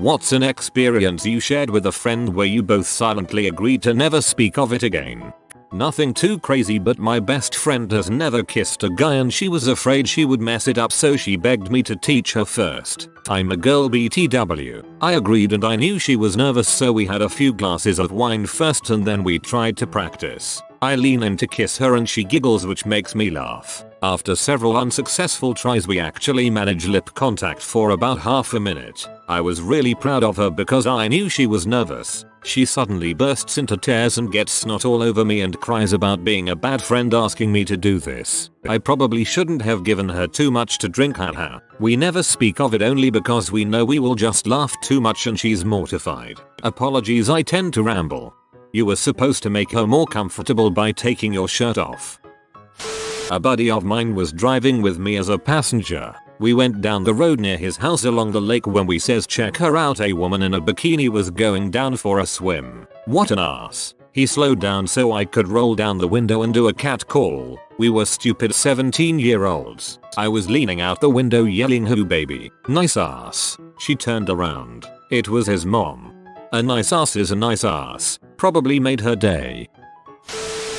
What's an experience you shared with a friend where you both silently agreed to never speak of it again? Nothing too crazy, but my best friend has never kissed a guy and she was afraid she would mess it up, so she begged me to teach her first. I'm a girl BTW. I agreed and I knew she was nervous, so we had a few glasses of wine first and then we tried to practice. I lean in to kiss her and she giggles, which makes me laugh. After several unsuccessful tries we actually managed lip contact for about half a minute. I was really proud of her because I knew she was nervous. She suddenly bursts into tears and gets snot all over me and cries about being a bad friend asking me to do this. I probably shouldn't have given her too much to drink, haha. We never speak of it only because we know we will just laugh too much and she's mortified. Apologies, I tend to ramble. You were supposed to make her more comfortable by taking your shirt off. A buddy of mine was driving with me as a passenger. We went down the road near his house along the lake when we says check her out, a woman in a bikini was going down for a swim. What an ass. He slowed down so I could roll down the window and do a cat call. We were stupid 17-year-olds. I was leaning out the window yelling, "Who baby? Nice ass." She turned around. It was his mom. A nice ass is a nice ass. Probably made her day.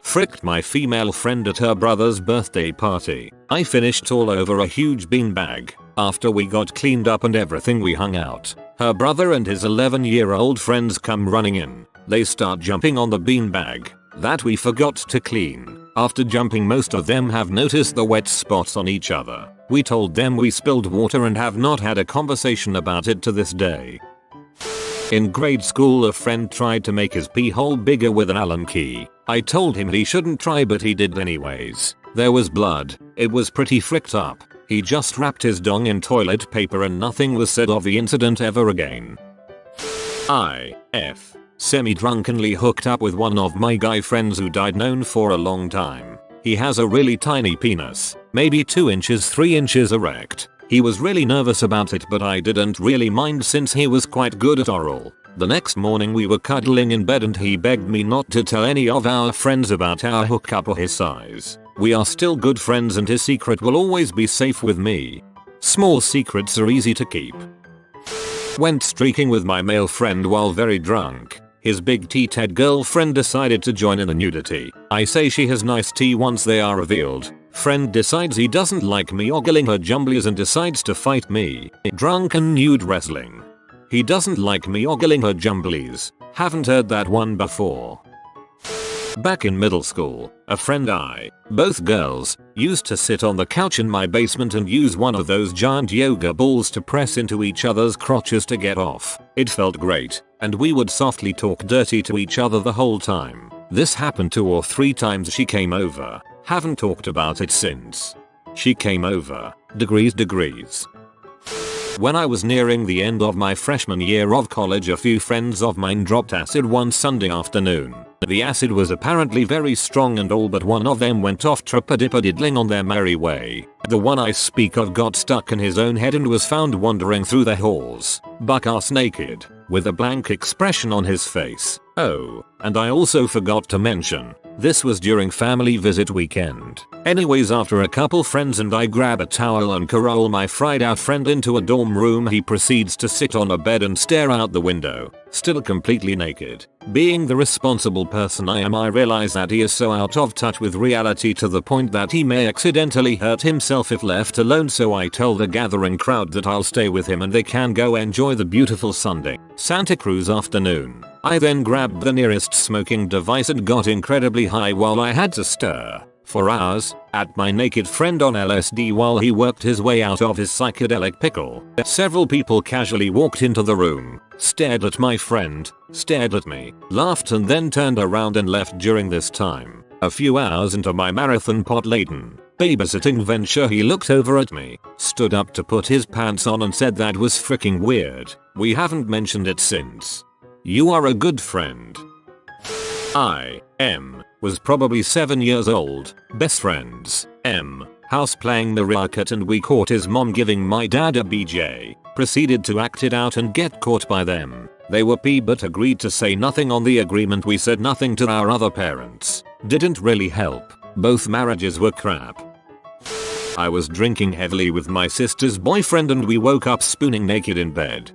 Fricked my female friend at her brother's birthday party. I finished all over a huge beanbag. After we got cleaned up and everything, we hung out. Her brother and his 11-year-old friends come running in. They start jumping on the beanbag that we forgot to clean. After jumping, most of them have noticed the wet spots on each other. We told them we spilled water and have not had a conversation about it to this day. In grade school, a friend tried to make his pee hole bigger with an Allen key. I told him he shouldn't try, but he did anyways. There was blood. It was pretty fricked up. He just wrapped his dong in toilet paper and nothing was said of the incident ever again. I.F. Semi-drunkenly hooked up with one of my guy friends who died known for a long time. He has a really tiny penis, maybe 2 inches 3 inches erect. He was really nervous about it, but I didn't really mind since he was quite good at oral. The next morning we were cuddling in bed and he begged me not to tell any of our friends about our hookup or his size. We are still good friends and his secret will always be safe with me. Small secrets are easy to keep. Went streaking with my male friend while very drunk. His big T-Ted girlfriend decided to join in the nudity. I say she has nice tea once they are revealed. Friend decides he doesn't like me ogling her jumblies and decides to fight me. Drunken nude wrestling. He doesn't like me ogling her jumblies. Haven't heard that one before. Back in middle school, a friend both girls, used to sit on the couch in my basement and use one of those giant yoga balls to press into each other's crotches to get off. It felt great, and we would softly talk dirty to each other the whole time. This happened 2 or 3 times. She came over. Haven't talked about it since. She came over. Degrees. When I was nearing the end of my freshman year of college, a few friends of mine dropped acid one Sunday afternoon. The acid was apparently very strong and all but one of them went off trip-a-dip-a-diddling on their merry way. The one I speak of got stuck in his own head and was found wandering through the halls, buck-ass naked, with a blank expression on his face. Oh, and I also forgot to mention, this was during family visit weekend. Anyways, after a couple friends and I grab a towel and corral my fried out friend into a dorm room, he proceeds to sit on a bed and stare out the window, still completely naked. Being the responsible person I am, I realize that he is so out of touch with reality to the point that he may accidentally hurt himself if left alone, so I tell the gathering crowd that I'll stay with him and they can go enjoy the beautiful Sunday Santa Cruz afternoon. I then grabbed the nearest smoking device and got incredibly high while I had to stare for hours at my naked friend on LSD while he worked his way out of his psychedelic pickle. Several people casually walked into the room, stared at my friend, stared at me, laughed and then turned around and left. During this time, a few hours into my marathon pot-laden babysitting venture, he looked over at me, stood up to put his pants on and said that was freaking weird. We haven't mentioned it since. You are a good friend. Was probably 7 years old, best friends, house playing the racket, and we caught his mom giving my dad a BJ, proceeded to act it out and get caught by them. They were P but agreed to say nothing on the agreement. We said nothing to our other parents. Didn't really help. Both marriages were crap. I was drinking heavily with my sister's boyfriend and we woke up spooning naked in bed.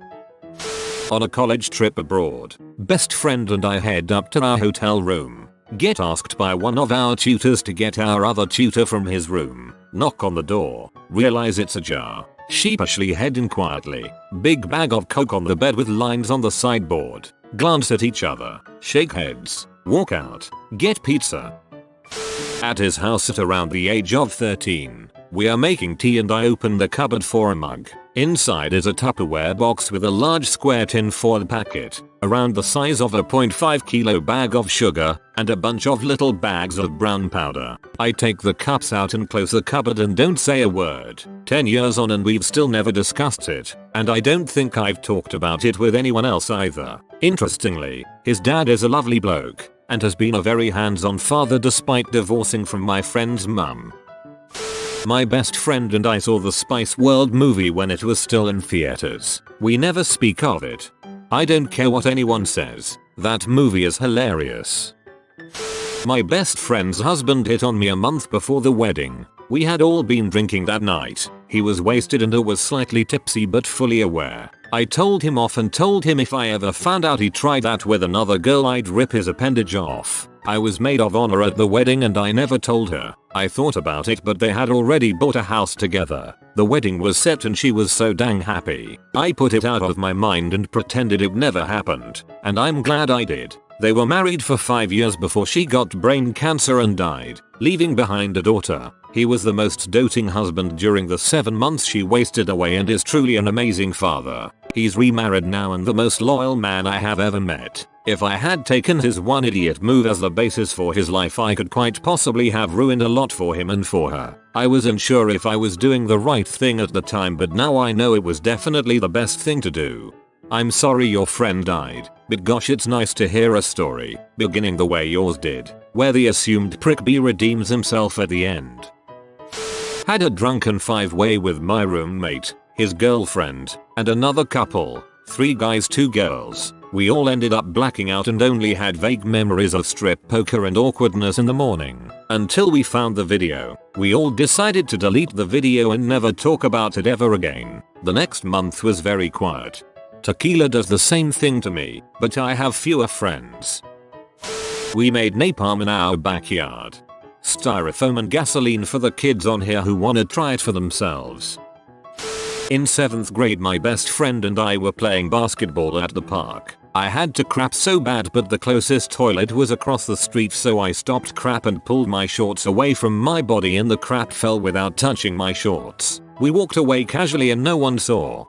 On a college trip abroad, best friend and I head up to our hotel room. Get asked by one of our tutors to get our other tutor from his room. Knock on the door. Realize it's ajar. Sheepishly head in quietly. Big bag of coke on the bed with lines on the sideboard. Glance at each other. Shake heads. Walk out. Get pizza. At his house at around the age of 13. We are making tea and I open the cupboard for a mug. Inside is a Tupperware box with a large square tin foil packet, around the size of a 0.5 kilo bag of sugar, and a bunch of little bags of brown powder. I take the cups out and close the cupboard and don't say a word. 10 years on and we've still never discussed it, and I don't think I've talked about it with anyone else either. Interestingly, his dad is a lovely bloke, and has been a very hands-on father despite divorcing from my friend's mum. My best friend and I saw the Spice World movie when it was still in theaters. We never speak of it. I don't care what anyone says. That movie is hilarious. My best friend's husband hit on me a month before the wedding. We had all been drinking that night. He was wasted and I was slightly tipsy but fully aware. I told him off and told him if I ever found out he tried that with another girl I'd rip his appendage off. I was maid of honor at the wedding and I never told her. I thought about it but they had already bought a house together. The wedding was set and she was so dang happy. I put it out of my mind and pretended it never happened. And I'm glad I did. They were married for 5 years before she got brain cancer and died, leaving behind a daughter. He was the most doting husband during the 7 months she wasted away and is truly an amazing father. He's remarried now and the most loyal man I have ever met. If I had taken his one idiot move as the basis for his life I could quite possibly have ruined a lot for him and for her. I wasn't sure if I was doing the right thing at the time but now I know it was definitely the best thing to do. I'm sorry your friend died, but gosh it's nice to hear a story, beginning the way yours did, where the assumed prick B redeems himself at the end. Had a drunken 5-way with my roommate, his girlfriend, and another couple, 3 guys 2 girls. We all ended up blacking out and only had vague memories of strip poker and awkwardness in the morning. Until we found the video. We all decided to delete the video and never talk about it ever again. The next month was very quiet. Tequila does the same thing to me, but I have fewer friends. We made napalm in our backyard. Styrofoam and gasoline for the kids on here who wanna try it for themselves. In 7th grade my best friend and I were playing basketball at the park. I had to crap so bad but the closest toilet was across the street so I stopped crap and pulled my shorts away from my body and the crap fell without touching my shorts. We walked away casually and no one saw.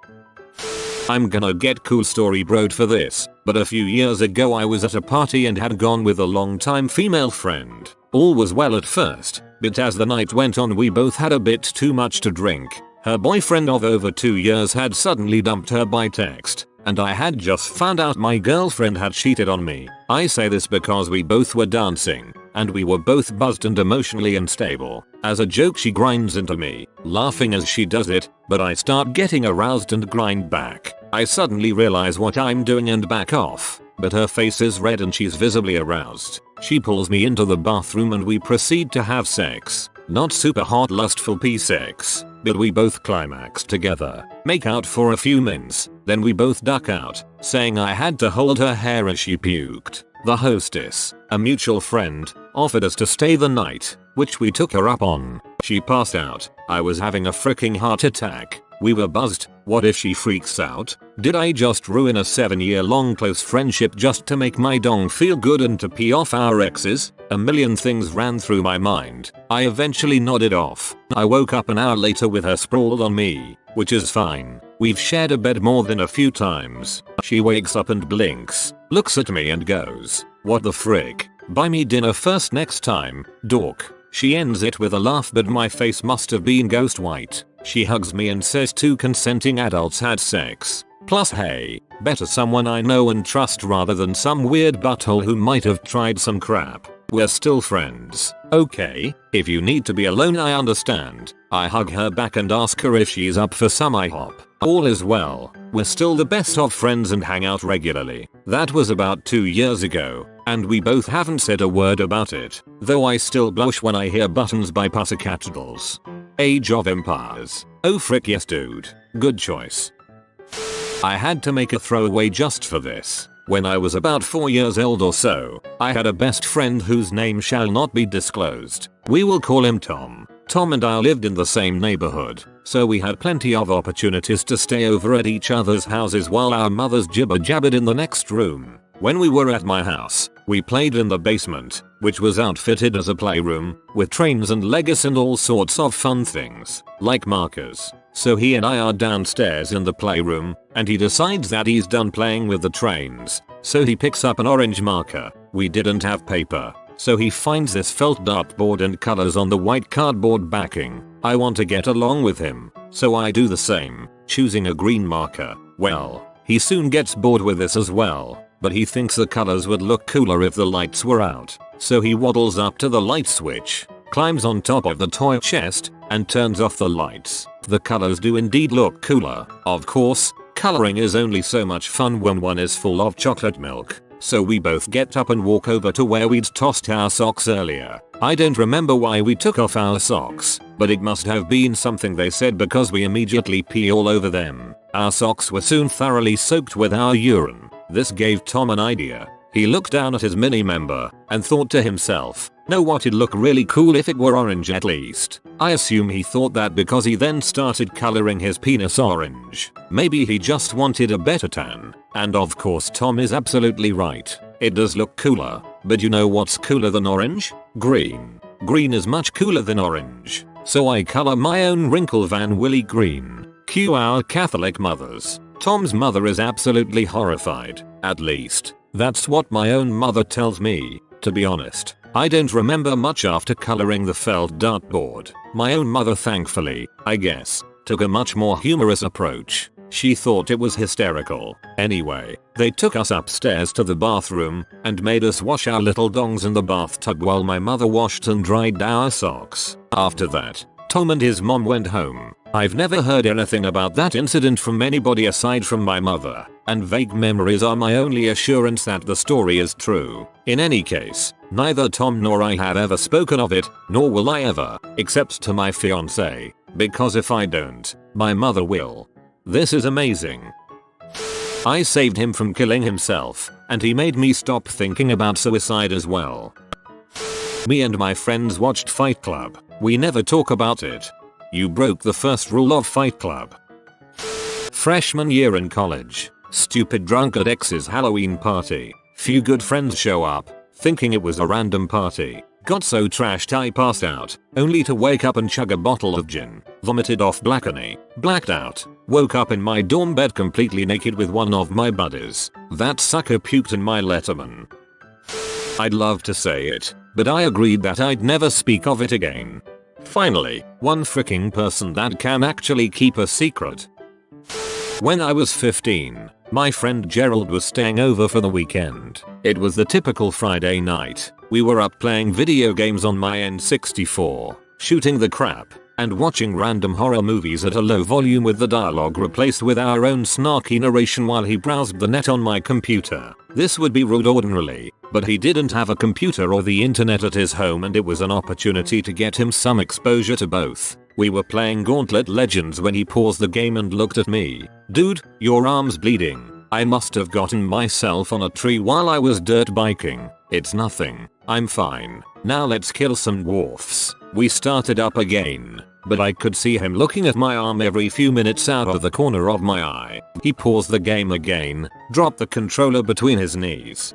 I'm gonna get cool story broed for this, but a few years ago I was at a party and had gone with a long-time female friend. All was well at first, but as the night went on we both had a bit too much to drink. Her boyfriend of over 2 years had suddenly dumped her by text, and I had just found out my girlfriend had cheated on me. I say this because we both were dancing, and we were both buzzed and emotionally unstable. As a joke she grinds into me, laughing as she does it, but I start getting aroused and grind back. I suddenly realize what I'm doing and back off, but her face is red and she's visibly aroused. She pulls me into the bathroom and we proceed to have sex. Not super hot lustful pee sex, but we both climax together, make out for a few minutes, then we both duck out, saying I had to hold her hair as she puked. The hostess, a mutual friend, offered us to stay the night, which we took her up on. She passed out. I was having a freaking heart attack. We were buzzed. What if she freaks out? Did I just ruin a 7-year-long close friendship just to make my dong feel good and to pee off our exes? A million things ran through my mind. I eventually nodded off. I woke up an hour later with her sprawled on me, which is fine. We've shared a bed more than a few times. She wakes up and blinks, looks at me and goes, "What the frick? Buy me dinner first next time, dork." She ends it with a laugh but my face must have been ghost white. She hugs me and says 2 consenting adults had sex. Plus hey, better someone I know and trust rather than some weird butthole who might have tried some crap. We're still friends. Okay, if you need to be alone I understand. I hug her back and ask her if she's up for some IHOP. All is well. We're still the best of friends and hang out regularly. That was about 2 years ago, and we both haven't said a word about it, though I still blush when I hear buttons by Pussycatdles. Age of Empires. Oh frick yes dude. Good choice. I had to make a throwaway just for this. When I was about 4 years old or so, I had a best friend whose name shall not be disclosed. We will call him Tom. Tom and I lived in the same neighborhood, so we had plenty of opportunities to stay over at each other's houses while our mothers jibber-jabbered in the next room. When we were at my house, we played in the basement, which was outfitted as a playroom, with trains and Legos and all sorts of fun things, like markers. So he and I are downstairs in the playroom, and he decides that he's done playing with the trains. So he picks up an orange marker. We didn't have paper, so he finds this felt dartboard and colors on the white cardboard backing. I want to get along with him, so I do the same, choosing a green marker. Well, he soon gets bored with this as well, but he thinks the colors would look cooler if the lights were out. So he waddles up to the light switch, climbs on top of the toy chest, and turns off the lights. The colors do indeed look cooler. Of course, coloring is only so much fun when one is full of chocolate milk. So we both get up and walk over to where we'd tossed our socks earlier. I don't remember why we took off our socks, but it must have been something they said because we immediately pee all over them. Our socks were soon thoroughly soaked with our urine. This gave Tom an idea. He looked down at his mini member and thought to himself, know what, it'd look really cool if it were orange at least. I assume he thought that because he then started coloring his penis orange. Maybe he just wanted a better tan. And of course Tom is absolutely right. It does look cooler, but you know what's cooler than orange? Green. Green is much cooler than orange. So I color my own wrinkle Van Willy green. Cue our Catholic mothers. Tom's mother is absolutely horrified. At least, that's what my own mother tells me. To be honest, I don't remember much after coloring the felt dartboard. My own mother, thankfully, I guess, took a much more humorous approach. She thought it was hysterical. Anyway, they took us upstairs to the bathroom and made us wash our little dongs in the bathtub while my mother washed and dried our socks. After that, Tom and his mom went home. I've never heard anything about that incident from anybody aside from my mother, and vague memories are my only assurance that the story is true. In any case, neither Tom nor I have ever spoken of it, nor will I ever, except to my fiance, because if I don't, my mother will. This is amazing. I saved him from killing himself, and he made me stop thinking about suicide as well. Me and my friends watched Fight Club. We never talk about it. You broke the first rule of Fight Club. Freshman year in college. Stupid drunk at ex's Halloween party. Few good friends show up, thinking it was a random party. Got so trashed I passed out, only to wake up and chug a bottle of gin. Vomited off Blackany. Blacked out. Woke up in my dorm bed completely naked with one of my buddies. That sucker puked in my Letterman. I'd love to say it, but I agreed that I'd never speak of it again. Finally, one freaking person that can actually keep a secret. When I was 15, my friend Gerald was staying over for the weekend. It was the typical Friday night. We were up playing video games on my N64, shooting the crap, and watching random horror movies at a low volume with the dialogue replaced with our own snarky narration while he browsed the net on my computer. This would be rude ordinarily, but he didn't have a computer or the internet at his home, and it was an opportunity to get him some exposure to both. We were playing Gauntlet Legends when he paused the game and looked at me. Dude, your arm's bleeding. I must have gotten myself on a tree while I was dirt biking. It's nothing. I'm fine. Now let's kill some dwarfs. We started up again, but I could see him looking at my arm every few minutes out of the corner of my eye. He paused the game again, dropped the controller between his knees.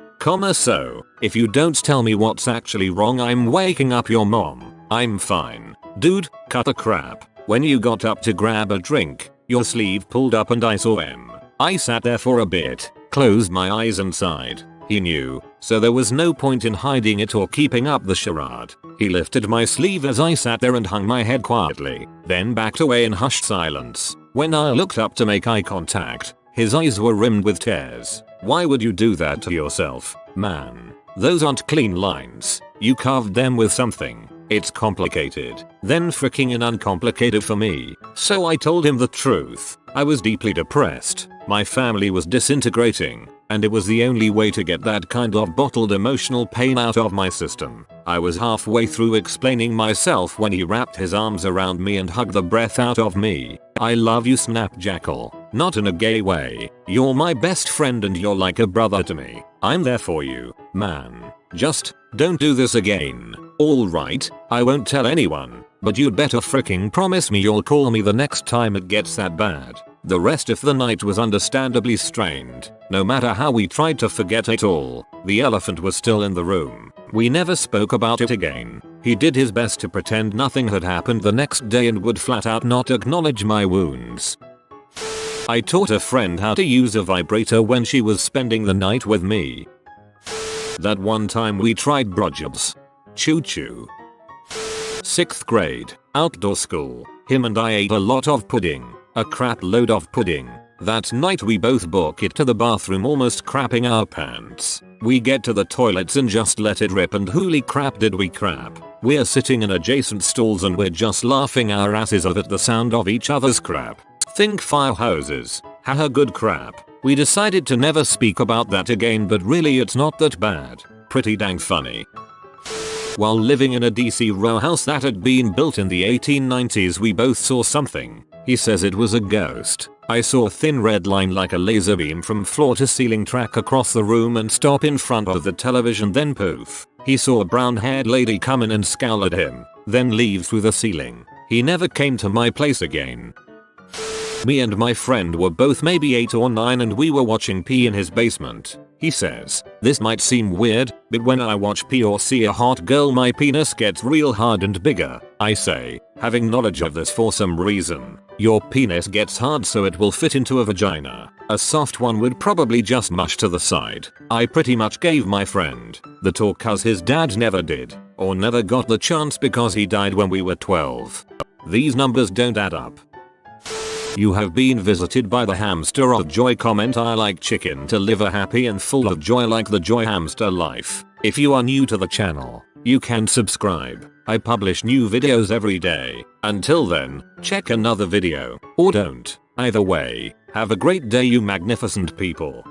So, if you don't tell me what's actually wrong, I'm waking up your mom. I'm fine. Dude, cut the crap. When you got up to grab a drink, your sleeve pulled up and I saw him. I sat there for a bit, closed my eyes and sighed. He knew, so there was no point in hiding it or keeping up the charade. He lifted my sleeve as I sat there and hung my head quietly, then backed away in hushed silence. When I looked up to make eye contact, his eyes were rimmed with tears. Why would you do that to yourself, man? Those aren't clean lines. You carved them with something. It's complicated. Then freaking uncomplicated for me. So I told him the truth. I was deeply depressed. My family was disintegrating, and it was the only way to get that kind of bottled emotional pain out of my system. I was halfway through explaining myself when he wrapped his arms around me and hugged the breath out of me. "I love you, Snap Jackal. Not in a gay way. You're my best friend and you're like a brother to me. I'm there for you, man. Just don't do this again. Alright, I won't tell anyone, but you'd better fricking promise me you'll call me the next time it gets that bad." The rest of the night was understandably strained. No matter how we tried to forget it all, the elephant was still in the room. We never spoke about it again. He did his best to pretend nothing had happened the next day and would flat out not acknowledge my wounds. I taught a friend how to use a vibrator when she was spending the night with me. That one time we tried blowjobs. Choo choo. 6th grade, outdoor school. Him and I ate a lot of pudding. A crap load of pudding. That night we both book it to the bathroom almost crapping our pants. We get to the toilets and just let it rip and holy crap did we crap. We're sitting in adjacent stalls and we're just laughing our asses off at the sound of each other's crap. Think fire hoses. Haha, good crap. We decided to never speak about that again, but really it's not that bad. Pretty dang funny. While living in a DC row house that had been built in the 1890s, we both saw something. He says it was a ghost. I saw a thin red line like a laser beam from floor to ceiling track across the room and stop in front of the television, then poof. He saw a brown-haired lady come in and scowl at him, then leave through the ceiling. He never came to my place again. Me and my friend were both maybe 8 or 9 and we were watching pee in his basement. He says, "This might seem weird, but when I watch pee or see a hot girl my penis gets real hard and bigger." I say, having knowledge of this for some reason. "Your penis gets hard so it will fit into a vagina. A soft one would probably just mush to the side." I pretty much gave my friend the talk cause his dad never did, or never got the chance because he died when we were 12. These numbers don't add up. You have been visited by the hamster of joy. Comment: I like chicken to live a happy and full of joy like the joy hamster life. If you are new to the channel, you can subscribe. I publish new videos every day. Until then, check another video, or don't. Either way, have a great day you magnificent people.